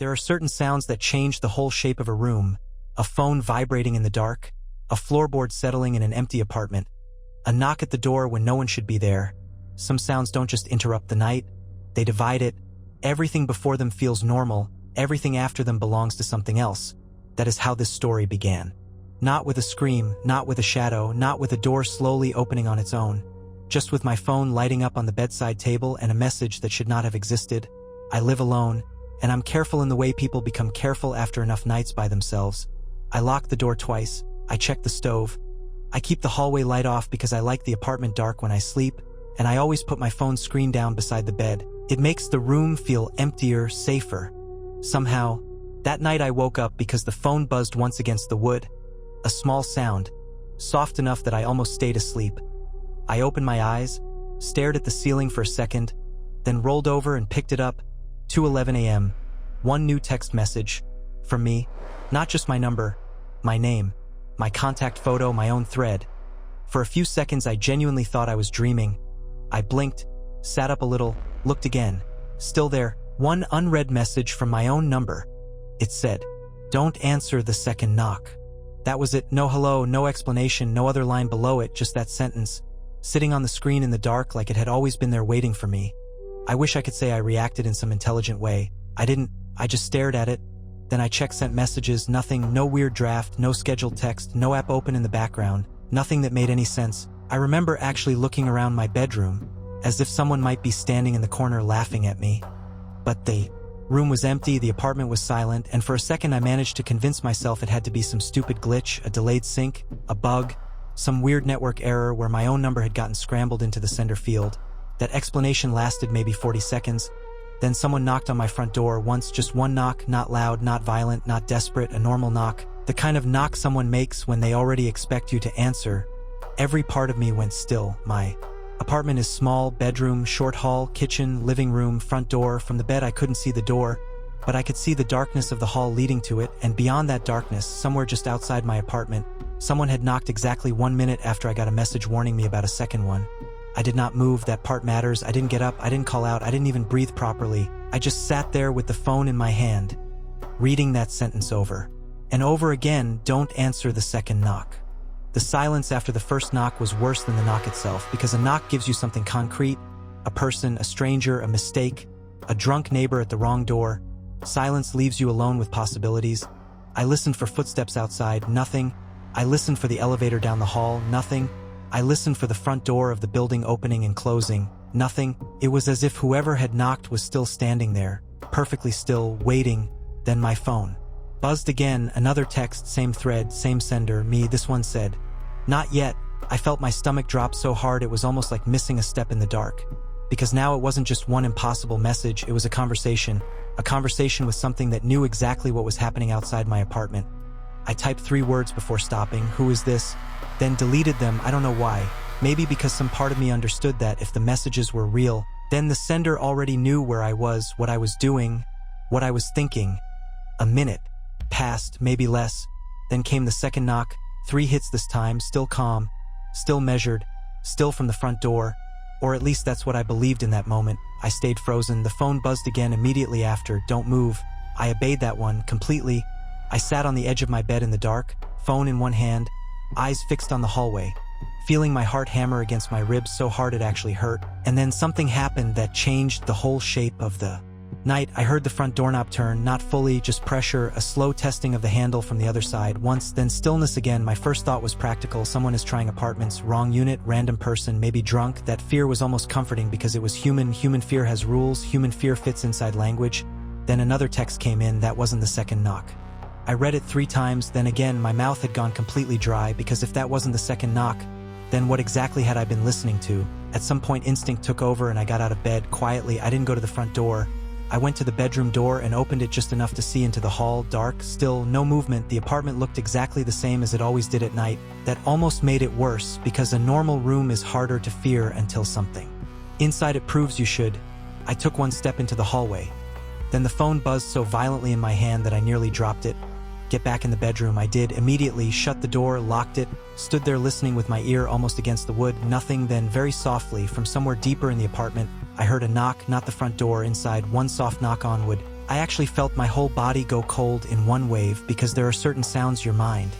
There are certain sounds that change the whole shape of a room: a phone vibrating in the dark, a floorboard settling in an empty apartment, a knock at the door when no one should be there. Some sounds don't just interrupt the night, they divide it. Everything before them feels normal, everything after them belongs to something else. That is how this story began. Not with a scream, not with a shadow, not with a door slowly opening on its own. Just with my phone lighting up on the bedside table and a message that should not have existed. I live alone, and I'm careful in the way people become careful after enough nights by themselves. I lock the door twice, I check the stove. I keep the hallway light off because I like the apartment dark when I sleep, and I always put my phone screen down beside the bed. It makes the room feel emptier, safer. Somehow, that night I woke up because the phone buzzed once against the wood. A small sound, soft enough that I almost stayed asleep. I opened my eyes, stared at the ceiling for a second, then rolled over and picked it up. 2:11 a.m. One new text message. From me. Not just my number, my name, my contact photo, my own thread. For a few seconds I genuinely thought I was dreaming. I blinked, sat up a little, looked again. Still there, one unread message from my own number. It said, "Don't answer the second knock." That was it. No hello, no explanation, no other line below it, just that sentence, sitting on the screen in the dark like it had always been there waiting for me. I wish I could say I reacted in some intelligent way. I didn't. I just stared at it. Then I checked sent messages, nothing, no weird draft, no scheduled text, no app open in the background, nothing that made any sense. I remember actually looking around my bedroom, as if someone might be standing in the corner laughing at me. But the room was empty, the apartment was silent, and for a second I managed to convince myself it had to be some stupid glitch, a delayed sync, a bug, some weird network error where my own number had gotten scrambled into the sender field. That explanation lasted maybe 40 seconds. Then someone knocked on my front door once, just one knock, not loud, not violent, not desperate, a normal knock. The kind of knock someone makes when they already expect you to answer. Every part of me went still. My apartment is small, bedroom, short hall, kitchen, living room, front door. From the bed I couldn't see the door, but I could see the darkness of the hall leading to it, and beyond that darkness, somewhere just outside my apartment, someone had knocked exactly 1 minute after I got a message warning me about a second one. I did not move, that part matters. I didn't get up, I didn't call out, I didn't even breathe properly. I just sat there with the phone in my hand, reading that sentence over and over again. Don't answer the second knock. The silence after the first knock was worse than the knock itself, because a knock gives you something concrete, a person, a stranger, a mistake, a drunk neighbor at the wrong door. Silence leaves you alone with possibilities. I listened for footsteps outside, nothing. I listened for the elevator down the hall, nothing. I listened for the front door of the building opening and closing, nothing. It was as if whoever had knocked was still standing there, perfectly still, waiting. Then my phone buzzed again, another text, same thread, same sender, me. This one said, "Not yet." I felt my stomach drop so hard it was almost like missing a step in the dark. Because now it wasn't just one impossible message, it was a conversation with something that knew exactly what was happening outside my apartment. I typed 3 words before stopping, "Who is this?" Then deleted them. I don't know why. Maybe because some part of me understood that if the messages were real, then the sender already knew where I was, what I was doing, what I was thinking. A minute passed, maybe less. Then came the second knock, 3 hits this time, still calm, still measured, still from the front door. Or at least that's what I believed in that moment. I stayed frozen. The phone buzzed again immediately after. "Don't move." I obeyed that one completely. I sat on the edge of my bed in the dark, phone in one hand, eyes fixed on the hallway, feeling my heart hammer against my ribs so hard it actually hurt. And then something happened that changed the whole shape of the night. I heard the front doorknob turn, not fully, just pressure, a slow testing of the handle from the other side. Once, then stillness again. My first thought was practical. Someone is trying apartments, wrong unit, random person, maybe drunk. That fear was almost comforting because it was human. Human fear has rules. Human fear fits inside language. Then another text came in. That wasn't the second knock. I read it 3 times, then again my mouth had gone completely dry, because if that wasn't the second knock, then what exactly had I been listening to? At some point instinct took over and I got out of bed quietly. I didn't go to the front door. I went to the bedroom door and opened it just enough to see into the hall, dark, still, no movement. The apartment looked exactly the same as it always did at night. That almost made it worse, because a normal room is harder to fear until something inside it proves you should. I took 1 step into the hallway. Then the phone buzzed so violently in my hand that I nearly dropped it. Get back in the bedroom. I did, immediately, shut the door, locked it, stood there listening with my ear almost against the wood. Nothing. Then very softly, from somewhere deeper in the apartment, I heard a knock, not the front door, inside. One soft knock on wood. I actually felt my whole body go cold in one wave because there are certain sounds your mind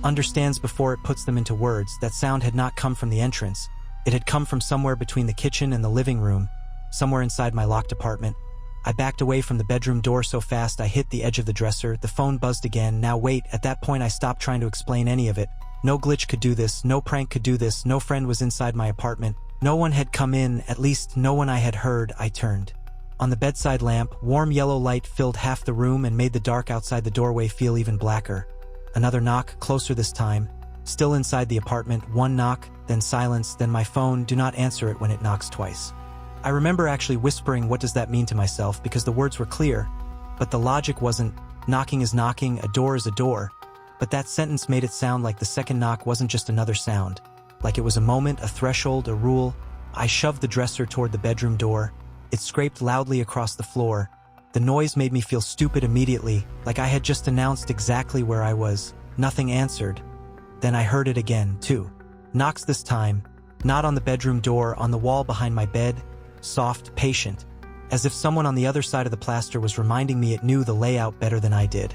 understands before it puts them into words. That sound had not come from the entrance. It had come from somewhere between the kitchen and the living room, somewhere inside my locked apartment. I backed away from the bedroom door so fast I hit the edge of the dresser. The phone buzzed again. Now wait, at that point I stopped trying to explain any of it. No glitch could do this, no prank could do this, no friend was inside my apartment. No one had come in, at least no one I had heard. I turned on the bedside lamp. Warm yellow light filled half the room and made the dark outside the doorway feel even blacker. Another knock, closer this time. Still inside the apartment. One knock, then silence, then my phone. Do not answer it when it knocks twice. I remember actually whispering, what does that mean, to myself, because the words were clear, but the logic wasn't. Knocking is knocking, a door is a door. But that sentence made it sound like the second knock wasn't just another sound, like it was a moment, a threshold, a rule. I shoved the dresser toward the bedroom door. It scraped loudly across the floor. The noise made me feel stupid immediately, like I had just announced exactly where I was. Nothing answered. Then I heard it again, 2 knocks this time. Not on the bedroom door, on the wall behind my bed. Soft, patient, as if someone on the other side of the plaster was reminding me it knew the layout better than I did.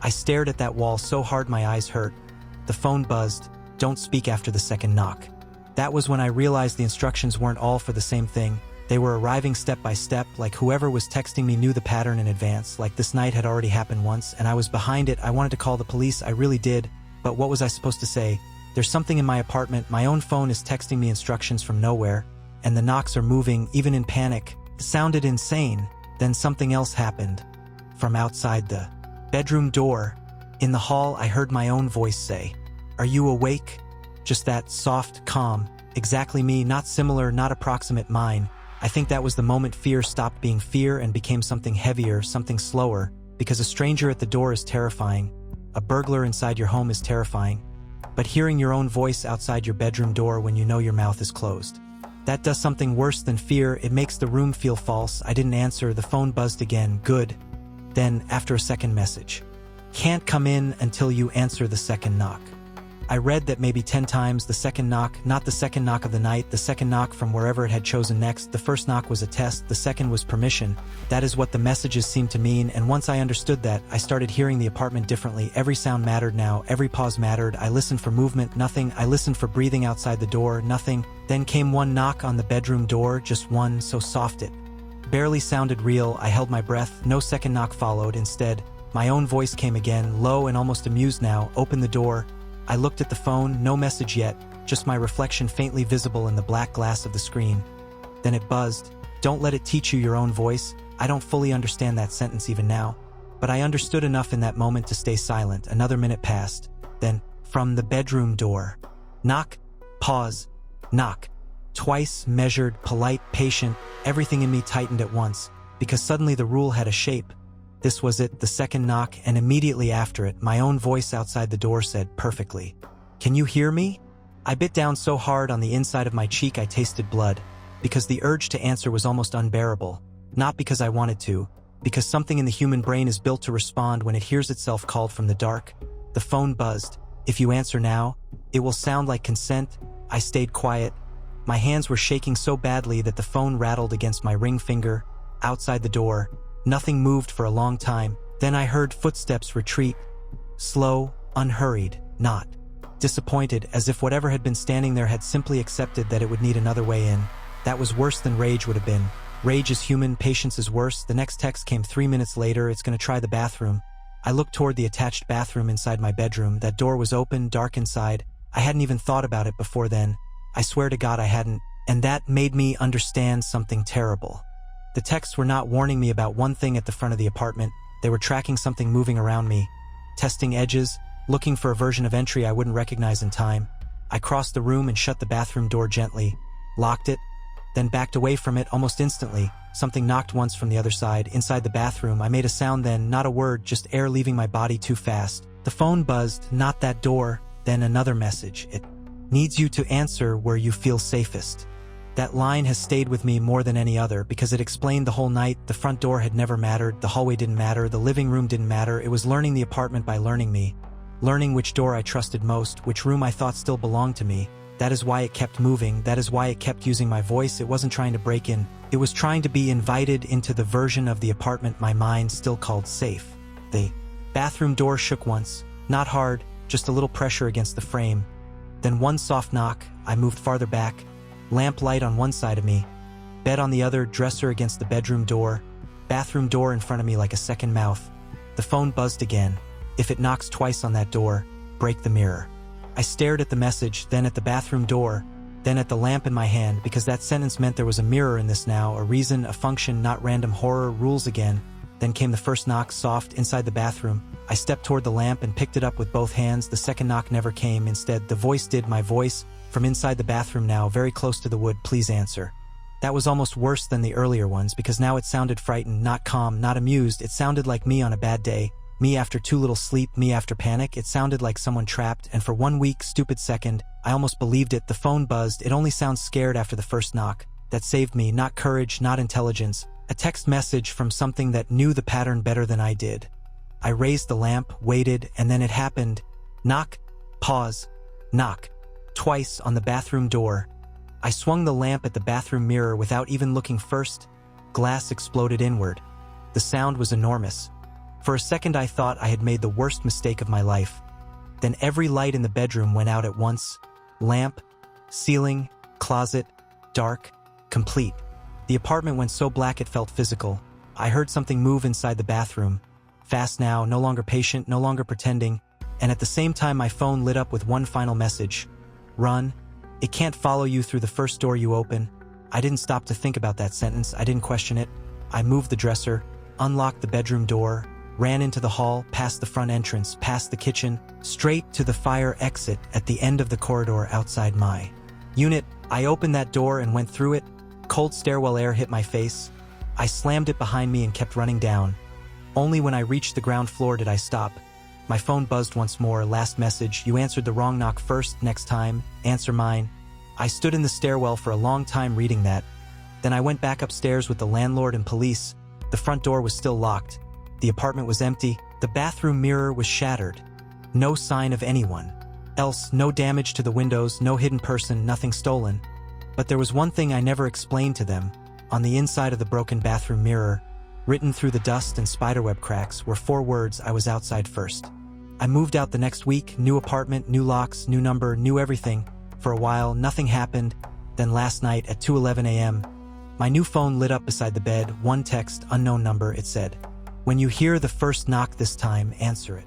I stared at that wall so hard my eyes hurt. The phone buzzed. Don't speak after the second knock. That was when I realized the instructions weren't all for the same thing. They were arriving step by step, like whoever was texting me knew the pattern in advance, like this night had already happened once and I was behind it. I wanted to call the police, I really did, but what was I supposed to say? There's something in my apartment, my own phone is texting me instructions from nowhere, and the knocks are moving, even in panic. It sounded insane. Then something else happened. From outside the bedroom door, in the hall, I heard my own voice say, "Are you awake?" Just that soft, calm, exactly me, not similar, not approximate mine. I think that was the moment fear stopped being fear and became something heavier, something slower, because a stranger at the door is terrifying. A burglar inside your home is terrifying. But hearing your own voice outside your bedroom door when you know your mouth is closed, that does something worse than fear. It makes the room feel false. I didn't answer. The phone buzzed again. Good. Then, after a second message, "Can't come in until you answer the second knock." I read that maybe 10 times. The second knock, not the second knock of the night, the second knock from wherever it had chosen next. The first knock was a test, the second was permission. That is what the messages seemed to mean, and once I understood that, I started hearing the apartment differently. Every sound mattered now, every pause mattered. I listened for movement, nothing. I listened for breathing outside the door, nothing. Then came one knock on the bedroom door, just one, so soft it barely sounded real. I held my breath. No second knock followed. Instead, my own voice came again, low and almost amused now. "Open the door." I looked at the phone, no message yet, just my reflection faintly visible in the black glass of the screen. Then it buzzed. "Don't let it teach you your own voice." I don't fully understand that sentence even now, but I understood enough in that moment to stay silent. Another minute passed. Then, from the bedroom door, knock, pause, knock. Twice, measured, polite, patient. Everything in me tightened at once, because suddenly the rule had a shape. This was it, the second knock, and immediately after it, my own voice outside the door said, perfectly, "Can you hear me?" I bit down so hard on the inside of my cheek I tasted blood, because the urge to answer was almost unbearable. Not because I wanted to, because something in the human brain is built to respond when it hears itself called from the dark. The phone buzzed. "If you answer now, it will sound like consent." I stayed quiet. My hands were shaking so badly that the phone rattled against my ring finger. Outside the door, nothing moved for a long time. Then I heard footsteps retreat. Slow, unhurried, not disappointed, as if whatever had been standing there had simply accepted that it would need another way in. That was worse than rage would have been. Rage is human, patience is worse. The next text came 3 minutes later. "It's gonna try the bathroom." I looked toward the attached bathroom inside my bedroom. That door was open, dark inside. I hadn't even thought about it before then. I swear to God I hadn't. And that made me understand something terrible. The texts were not warning me about one thing at the front of the apartment. They were tracking something moving around me, testing edges, looking for a version of entry I wouldn't recognize in time. I crossed the room and shut the bathroom door gently, locked it, then backed away from it almost instantly. Something knocked once from the other side, inside the bathroom. I made a sound then, not a word, just air leaving my body too fast. The phone buzzed, not that door, then another message. "It needs you to answer where you feel safest." That line has stayed with me more than any other because it explained the whole night. The front door had never mattered, the hallway didn't matter, the living room didn't matter. It was learning the apartment by learning me. Learning which door I trusted most, which room I thought still belonged to me. That is why it kept moving, that is why it kept using my voice. It wasn't trying to break in, it was trying to be invited into the version of the apartment my mind still called safe. The bathroom door shook once, not hard, just a little pressure against the frame. Then one soft knock, I moved farther back, lamp light on one side of me, bed on the other, dresser against the bedroom door, bathroom door in front of me like a second mouth. The phone buzzed again. If it knocks twice on that door, break the mirror. I stared at the message, then at the bathroom door, then at the lamp in my hand, because that sentence meant there was a mirror in this now, a reason, a function, not random horror, rules again. Then came the first knock, soft, inside the bathroom. I stepped toward the lamp and picked it up with both hands. The second knock never came. Instead, the voice did, my voice, from inside the bathroom now, very close to the wood, please answer. That was almost worse than the earlier ones, because now it sounded frightened, not calm, not amused. It sounded like me on a bad day, me after too little sleep, me after panic. It sounded like someone trapped, and for 1 weak, stupid second, I almost believed it. The phone buzzed. It only sounds scared after the first knock. That saved me, not courage, not intelligence. A text message from something that knew the pattern better than I did. I raised the lamp, waited, and then it happened. Knock, pause, knock. Twice on the bathroom door. I swung the lamp at the bathroom mirror without even looking first. Glass exploded inward. The sound was enormous. For a second I thought I had made the worst mistake of my life. Then every light in the bedroom went out at once. Lamp, ceiling, closet, dark, complete. The apartment went so black it felt physical. I heard something move inside the bathroom. Fast now, no longer patient, no longer pretending. And at the same time my phone lit up with one final message. Run. It can't follow you through the first door you open. I didn't stop to think about that sentence. I didn't question it. I moved the dresser, unlocked the bedroom door, ran into the hall, past the front entrance, past the kitchen, straight to the fire exit at the end of the corridor outside my unit. I opened that door and went through it. Cold stairwell air hit my face. I slammed it behind me and kept running down. Only when I reached the ground floor did I stop. My phone buzzed once more. Last message. You answered the wrong knock first. Next time, answer mine. I stood in the stairwell for a long time reading that. Then I went back upstairs with the landlord and police. The front door was still locked. The apartment was empty. The bathroom mirror was shattered. No sign of anyone. Else, no damage to the windows, no hidden person, nothing stolen. But there was one thing I never explained to them. On the inside of the broken bathroom mirror, written through the dust and spiderweb cracks, were 4 words: I was outside first. I moved out the next week, new apartment, new locks, new number, new everything. For a while, nothing happened. Then last night at 2:11 a.m., my new phone lit up beside the bed. One text, unknown number, it said, "When you hear the first knock this time, answer it."